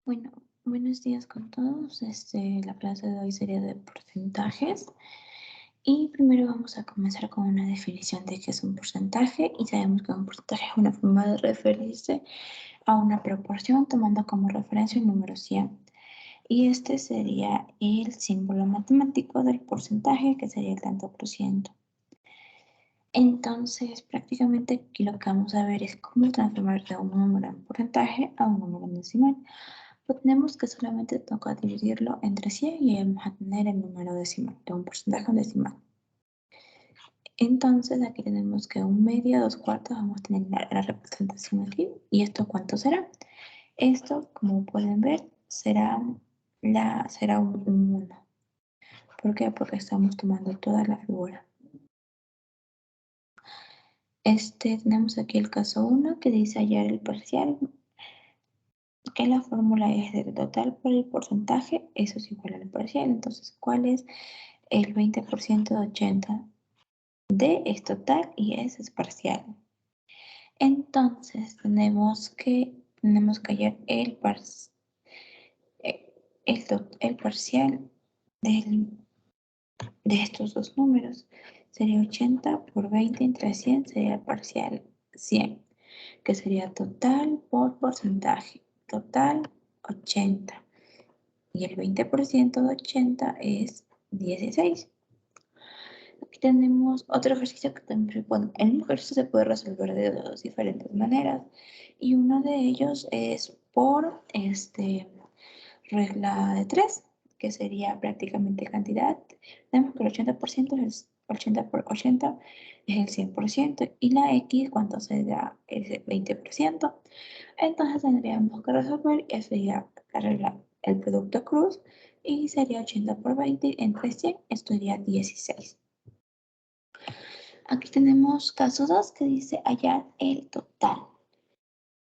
Bueno, buenos días con todos. La clase de hoy sería de porcentajes. Y primero vamos a comenzar con una definición de qué es un porcentaje. Y sabemos que un porcentaje es una forma de referirse a una proporción tomando como referencia un número 100. Y este sería el símbolo matemático del porcentaje, que sería el tanto por ciento. Entonces, prácticamente aquí lo que vamos a ver es cómo transformar de un número en porcentaje a un número en decimal. Pues tenemos que solamente toca dividirlo entre 100 y vamos a tener el número decimal, de un porcentaje en decimal. Entonces aquí tenemos que un medio, dos cuartos, vamos a tener la representación aquí. ¿Y esto cuánto será? Esto, como pueden ver, será un 1. ¿Por qué? Porque estamos tomando toda la figura. Tenemos aquí el caso 1 que dice hallar el parcial, que la fórmula es del total por el porcentaje, eso es igual al parcial. Entonces, ¿cuál es el 20% de 80? D es total y S es parcial. Entonces, tenemos que hallar el parcial de estos dos números. Sería 80 por 20 entre 100, sería el parcial 100, que sería total por porcentaje. Total 80. Y el 20% de 80 es 16. Aquí tenemos otro ejercicio que también, bueno, el mismo ejercicio se puede resolver de dos diferentes maneras. Y uno de ellos es por regla de 3, que sería prácticamente cantidad. Tenemos que el 80% es 80 por 80 es el 100% y la X, ¿cuánto será? Es el 20%. Entonces tendríamos que resolver, y sería la regla, el producto cruz, y sería 80 por 20 entre 100, esto sería 16. Aquí tenemos caso 2 que dice hallar el total.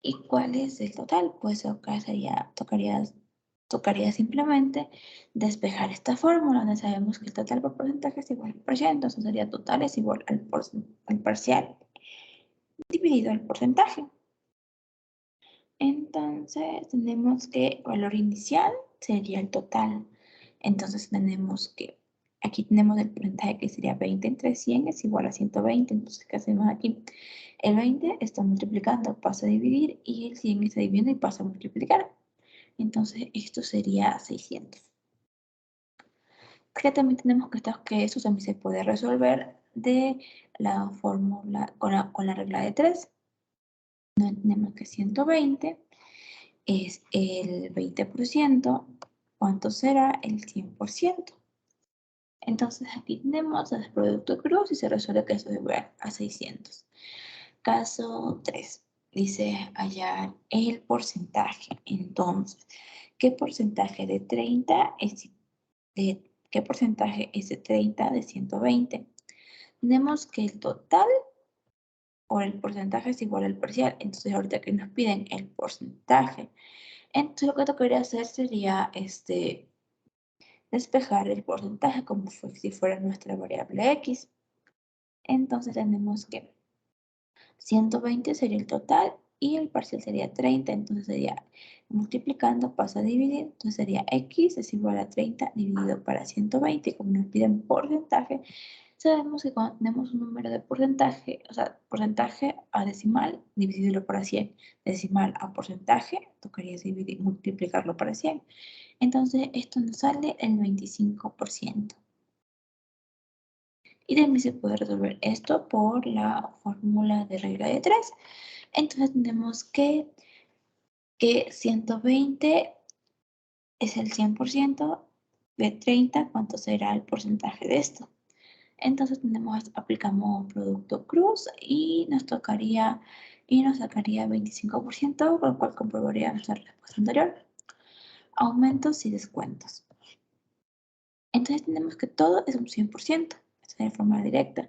¿Y cuál es el total? Pues acá tocaría simplemente despejar esta fórmula donde sabemos que el total por porcentaje es igual al parcial, entonces sería total es igual al parcial dividido el porcentaje. Entonces tenemos que el valor inicial sería el total. Entonces tenemos que, aquí tenemos el porcentaje que sería 20 entre 100 es igual a 120. Entonces, ¿qué hacemos aquí? El 20 está multiplicando, pasa a dividir, y el 100 está dividiendo y pasa a multiplicar. Entonces, esto sería 600. Porque también tenemos que eso también se puede resolver de la fórmula con la regla de 3. Tenemos que 120 es el 20%, ¿cuánto será el 100%? Entonces aquí tenemos el producto cruz y se resuelve que eso es igual a 600. Caso 3. Dice hallar el porcentaje. Entonces, ¿qué porcentaje de 30 es qué porcentaje es de 30 de 120? Tenemos que el total por el porcentaje es igual al parcial. Entonces, ahorita que nos piden el porcentaje, entonces lo que tocaría hacer sería despejar el porcentaje como si fuera nuestra variable x. Entonces tenemos que 120 sería el total y el parcial sería 30, entonces sería multiplicando, pasa a dividir, entonces sería x es igual a 30 dividido para 120, y como nos piden porcentaje, sabemos que cuando tenemos un número de porcentaje, o sea, porcentaje a decimal, dividirlo para 100, decimal a porcentaje, tocaría dividir, multiplicarlo para 100. Entonces, esto nos sale el 25%. Y también se puede resolver esto por la fórmula de regla de 3. Entonces, tenemos que 120 es el 100% de 30, ¿cuánto será el porcentaje de esto? Entonces aplicamos producto cruz y nos sacaría 25%, con lo cual comprobaría nuestra respuesta anterior. Aumentos y descuentos. Entonces tenemos que todo es un 100%, esta es de forma directa.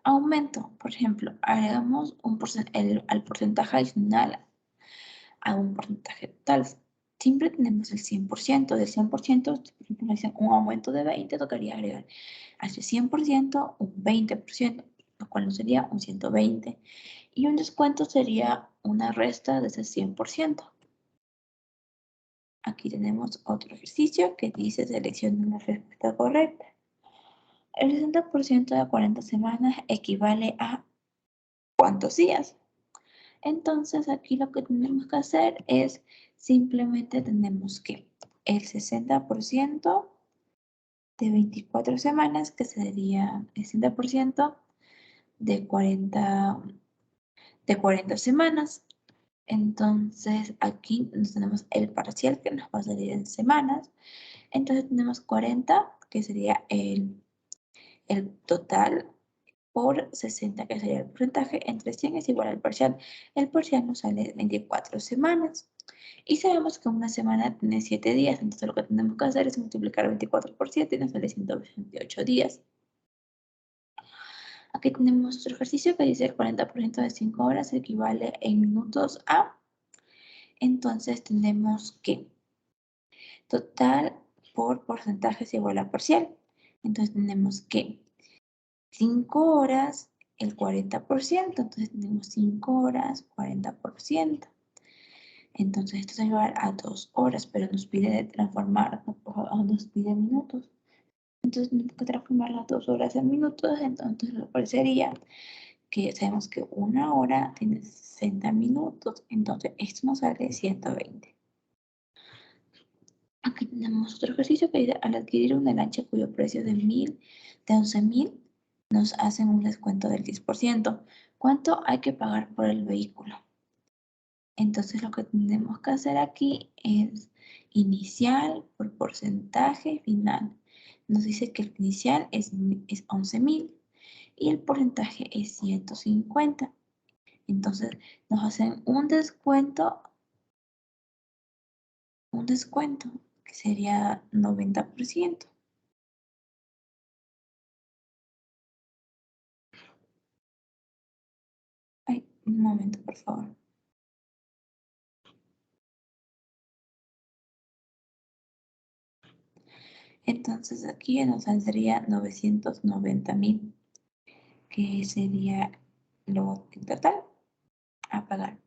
Aumento, por ejemplo, agregamos al porcentaje adicional a un porcentaje total. Siempre tenemos el 100%. Del 100%, por ejemplo, nos dicen un aumento de 20, tocaría agregar a ese 100% un 20%, lo cual no sería un 120. Y un descuento sería una resta de ese 100%. Aquí tenemos otro ejercicio que dice selecciona la respuesta correcta. El 60% de 40 semanas equivale a ¿cuántos días? Entonces aquí lo que tenemos que hacer es simplemente tenemos que el 60% de 24 semanas, que sería el 60% de 40 semanas. Entonces aquí tenemos el parcial que nos va a salir en semanas. Entonces tenemos 40, que sería el total, por 60, que sería el porcentaje, entre 100 es igual al parcial. El parcial nos sale 24 semanas. Y sabemos que una semana tiene 7 días, entonces lo que tenemos que hacer es multiplicar 24 por 7 y nos sale 128 días. Aquí tenemos otro ejercicio que dice el 40% de 5 horas equivale en minutos a... Entonces tenemos que total por porcentaje es igual a parcial. Entonces tenemos que 5 horas, el 40%. Entonces tenemos 5 horas, 40%. Entonces esto se lleva a 2 horas, pero nos pide transformar, nos pide minutos. Entonces tenemos que transformar las 2 horas en minutos. Entonces lo cual sería que sabemos que una hora tiene 60 minutos. Entonces esto nos sale 120. Aquí tenemos otro ejercicio que dice, al adquirir una lancha cuyo precio de 11.000, nos hacen un descuento del 10%. ¿Cuánto hay que pagar por el vehículo? Entonces lo que tenemos que hacer aquí es inicial por porcentaje final. Nos dice que el inicial es 11.000 y el porcentaje es 150. Entonces nos hacen un descuento que sería 90%. Ay, un momento, por favor. Entonces aquí nos saldría 990.000, que sería lo en total a pagar.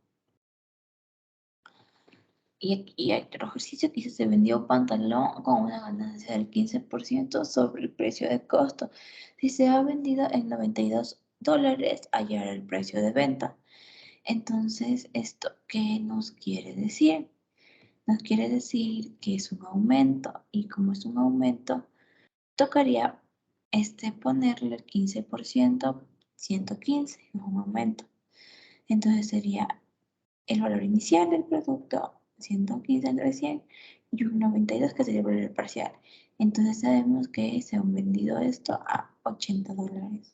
Y aquí hay otro ejercicio que dice, se vendió un pantalón con una ganancia del 15% sobre el precio de costo. Si se ha vendido en $92, hallar el precio de venta. Entonces, ¿esto qué nos quiere decir? Nos quiere decir que es un aumento, y como es un aumento, tocaría ponerle el 15%, 115, es un aumento. Entonces sería el valor inicial del producto, 115 entre 100, y un 92 que sería el valor parcial. Entonces sabemos que se han vendido esto a $80.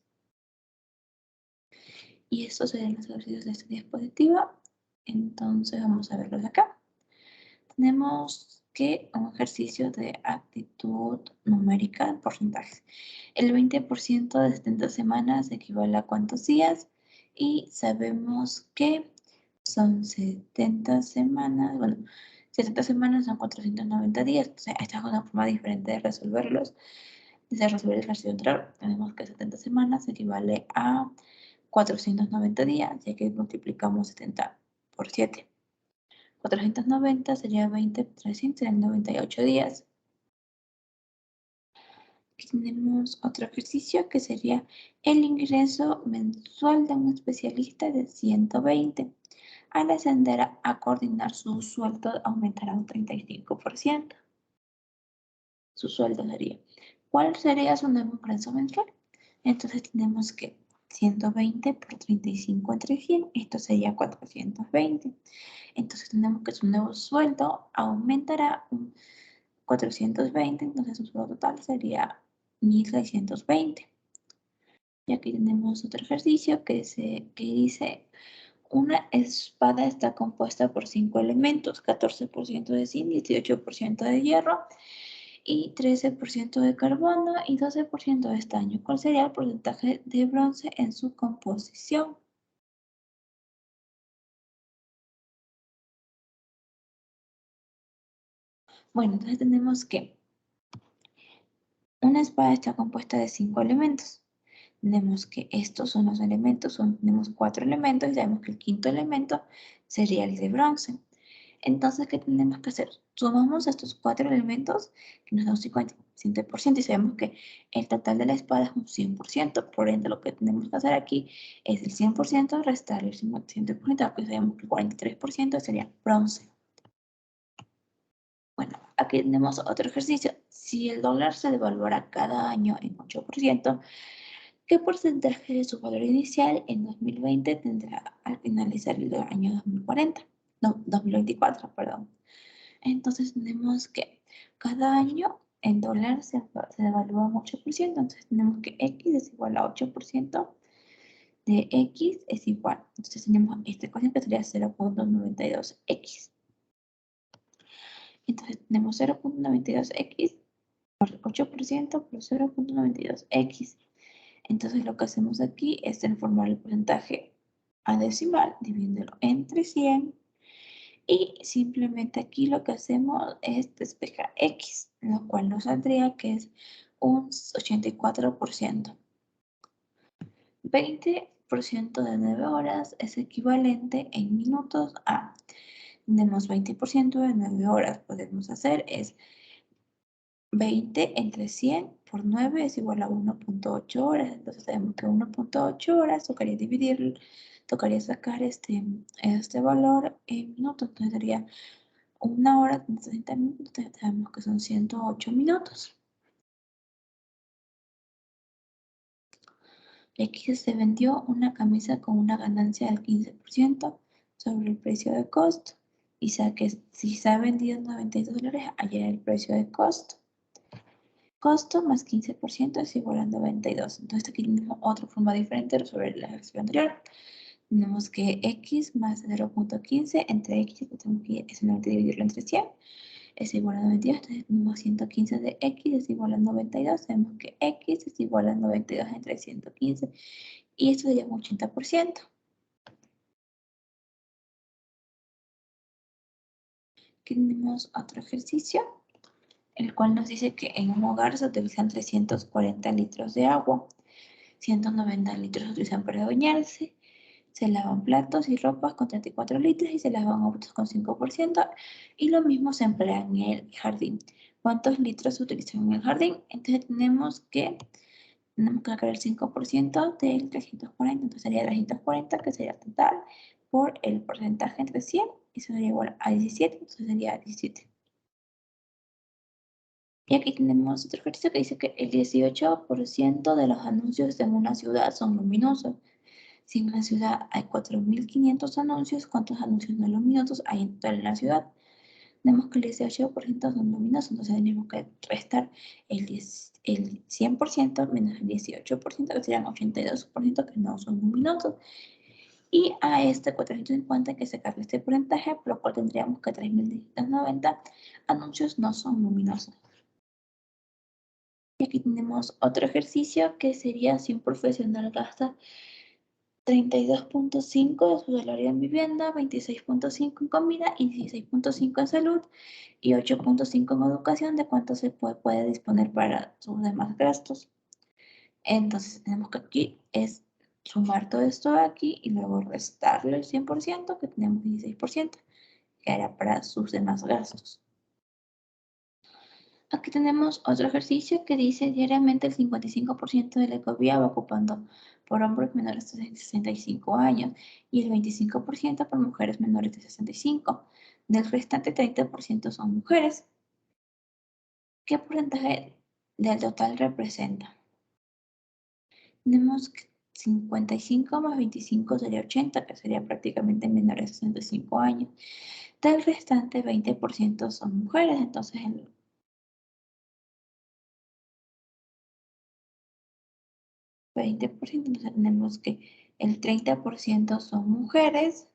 Y estos serían los ejercicios de esta diapositiva. Entonces vamos a verlos acá. Tenemos que un ejercicio de actitud numérica en porcentajes. El 20% de 70 semanas equivale a cuántos días, y sabemos que son 70 semanas, bueno, 70 semanas son 490 días. O sea, esta es una forma diferente de resolverlos. De resolver el ejercicio anterior, tenemos que 70 semanas equivale a 490 días, ya que multiplicamos 70 por 7. 490 sería 20 por 300, serían 98 días. Aquí tenemos otro ejercicio que sería el ingreso mensual de un especialista de 120. Al ascender a coordinar, su sueldo aumentará un 35%. Su sueldo sería. ¿Cuál sería su nuevo ingreso mensual? Entonces tenemos que 120 por 35 entre 100, esto sería 420. Entonces tenemos que su nuevo sueldo aumentará un 420, entonces su sueldo total sería 1.620. Y aquí tenemos otro ejercicio que dice, una espada está compuesta por 5 elementos, 14% de zinc, 18% de hierro y 13% de carbono y 12% de estaño. ¿Cuál sería el porcentaje de bronce en su composición? Bueno, entonces tenemos que una espada está compuesta de 5 elementos. Tenemos que estos son los elementos, tenemos 4 elementos y sabemos que el quinto elemento sería el de bronce. Entonces, ¿qué tenemos que hacer? Sumamos estos 4 elementos que nos da un 50% y sabemos que el total de la espada es un 100%. Por ende, lo que tenemos que hacer aquí es el 100% restar el 50%, porque sabemos que el 43% sería bronce. Bueno, aquí tenemos otro ejercicio. Si el dólar se devaluara cada año en 8%, ¿qué porcentaje de su valor inicial en 2020 tendrá al finalizar el año 2040? No, 2024, perdón. Entonces tenemos que cada año en dólar se devalúa un 8%, entonces tenemos que X es igual a 8% de X es igual. Entonces tenemos esta ecuación que sería 0.92X. Entonces tenemos 0.92X por 8% por 0.92X. Entonces lo que hacemos aquí es transformar el porcentaje a decimal, dividiéndolo entre 100. Y simplemente aquí lo que hacemos es despejar X, lo cual nos saldría que es un 84%. 20% de 9 horas es equivalente en minutos a, tenemos 20% de 9 horas, podemos hacer es 20 entre 100 por 9 es igual a 1.8 horas. Entonces sabemos que 1.8 horas tocaría dividir, tocaría sacar este valor en minutos. Entonces sería 1 hora 30 minutos. Entonces sabemos que son 108 minutos. X se vendió una camisa con una ganancia del 15% sobre el precio de costo. Y que si se ha vendido $92, allá el precio de costo. Costo más 15% es igual a 92. Entonces aquí tenemos otra forma diferente de resolver el ejercicio anterior. Tenemos que X más 0.15 entre X, que tenemos que solamente dividirlo entre 100, es igual a 92. Entonces tenemos 115 de X es igual a 92. Sabemos que X es igual a 92 entre 115. Y esto sería un 80%. Aquí tenemos otro ejercicio, el cual nos dice que en un hogar se utilizan 340 litros de agua. 190 litros se utilizan para bañarse, se lavan platos y ropas con 34 litros y se lavan autos con 5%, y lo mismo se emplea en el jardín. ¿Cuántos litros se utilizan en el jardín? Entonces tenemos que sacar el 5% del 340, entonces sería 340, que sería total, por el porcentaje entre 100, y eso sería igual a 17, entonces sería 17. Y aquí tenemos otro ejercicio que dice que el 18% de los anuncios en una ciudad son luminosos. Si en la ciudad hay 4.500 anuncios, ¿cuántos anuncios no luminosos hay en toda la ciudad? Tenemos que el 18% son luminosos, entonces tenemos que restar el 100% menos el 18%, que serían 82% que no son luminosos. Y a este 450 hay que sacarle este porcentaje, por lo cual tendríamos que 3.290 anuncios no son luminosos. Y aquí tenemos otro ejercicio que sería si un profesional gasta 32.5 de su salario en vivienda, 26.5 en comida y 16.5 en salud y 8.5 en educación, ¿de cuánto se puede disponer para sus demás gastos? Entonces tenemos que aquí es sumar todo esto aquí y luego restarle el 100%, que tenemos 16%, que era para sus demás gastos. Aquí tenemos otro ejercicio que dice diariamente el 55% de la ecovía va ocupando por hombres menores de 65 años y el 25% por mujeres menores de 65. Del restante 30% son mujeres. ¿Qué porcentaje del total representa? Tenemos que 55 más 25 sería 80, que sería prácticamente menores de 65 años. Del restante 20% son mujeres, entonces el 20%, entonces tenemos que el 30% son mujeres,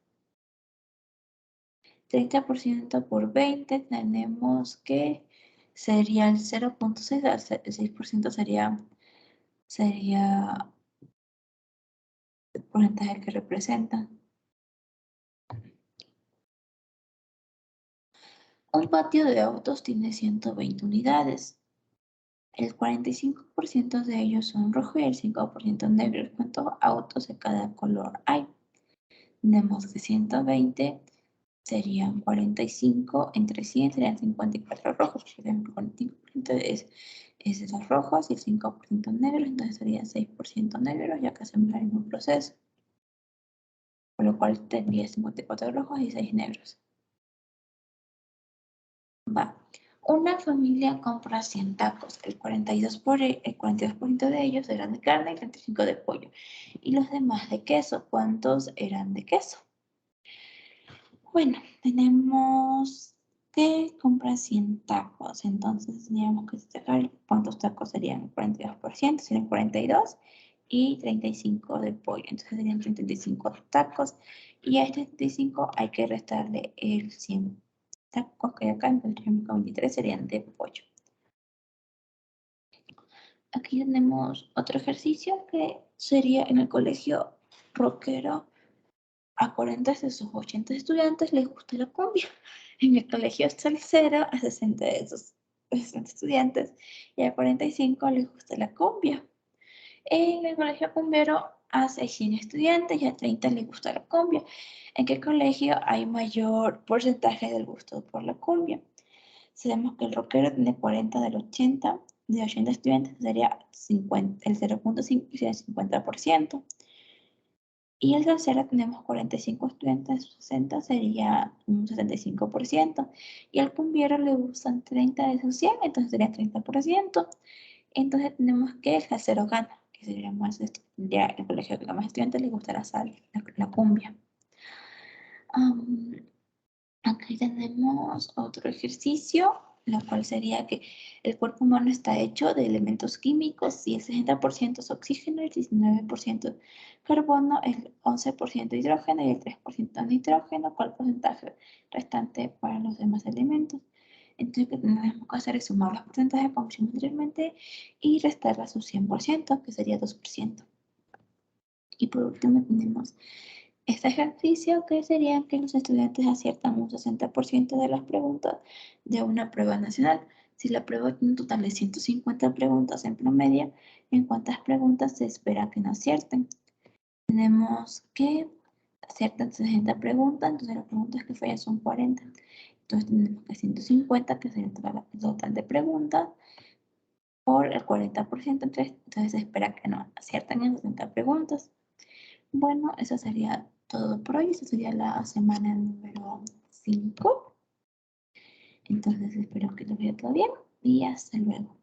30% por 20 tenemos que sería el 0.6, el 6% sería el porcentaje que representa. Un patio de autos tiene 120 unidades. El 45% de ellos son rojos y el 5% negros. ¿Cuántos autos de cada color hay? Tenemos que 120 serían 45 entre 100, serían 54 rojos, por ejemplo, 45% es de los rojos y el 5% negros, entonces sería 6% negros, ya que hacemos el mismo proceso. Por lo cual tendría 54 rojos y 6 negros. Va. Una familia compra 100 tacos, el 42% de ellos eran de carne y el 35% de pollo. Y los demás de queso, ¿cuántos eran de queso? Bueno, tenemos que comprar 100 tacos, entonces tendríamos que sacar cuántos tacos serían. El 42% serían 42 y 35 de pollo, entonces serían 35 tacos y a este 35 hay que restarle el 100 tacos que hay acá, entonces 23 serían de pollo. Aquí tenemos otro ejercicio que sería en el colegio rockero. A 40 de sus 80 estudiantes les gusta la cumbia. En el colegio salsero a 60 de sus 60 estudiantes y a 45 les gusta la cumbia. En el colegio cumbero a 600 estudiantes y a 30 les gusta la cumbia. ¿En qué colegio hay mayor porcentaje del gusto por la cumbia? Sabemos que el rockero tiene 40 del 80, de 80 estudiantes sería 50, el 0.5 sería 50%. Y el salsero tenemos 45 estudiantes, 60 sería un 75%. Y al cumbiero le gustan 30 de esos 100, entonces sería 30%. Entonces tenemos que el salsero gana, que sería más, ya el colegio que a más estudiantes le gusta la cumbia. Aquí tenemos otro ejercicio, lo cual sería que el cuerpo humano está hecho de elementos químicos y el 60% es oxígeno, el 19% carbono, el 11% hidrógeno y el 3% nitrógeno. ¿Cuál porcentaje restante para los demás elementos? Entonces, lo que tenemos que hacer es sumar los porcentajes, como hicimos anteriormente, y restar a su 100%, que sería 2%. Y por último tenemos este ejercicio que sería que los estudiantes aciertan un 60% de las preguntas de una prueba nacional. Si la prueba tiene un total de 150 preguntas en promedio, ¿en cuántas preguntas se espera que no acierten? Tenemos que aciertan 60 preguntas, entonces las preguntas que fallan son 40. Entonces tenemos que 150, que sería el total de preguntas, por el 40%, entonces se espera que no acierten en 60 preguntas. Bueno, eso sería todo por hoy. Esa sería la semana número 5. Entonces espero que lo vea todo bien y hasta luego.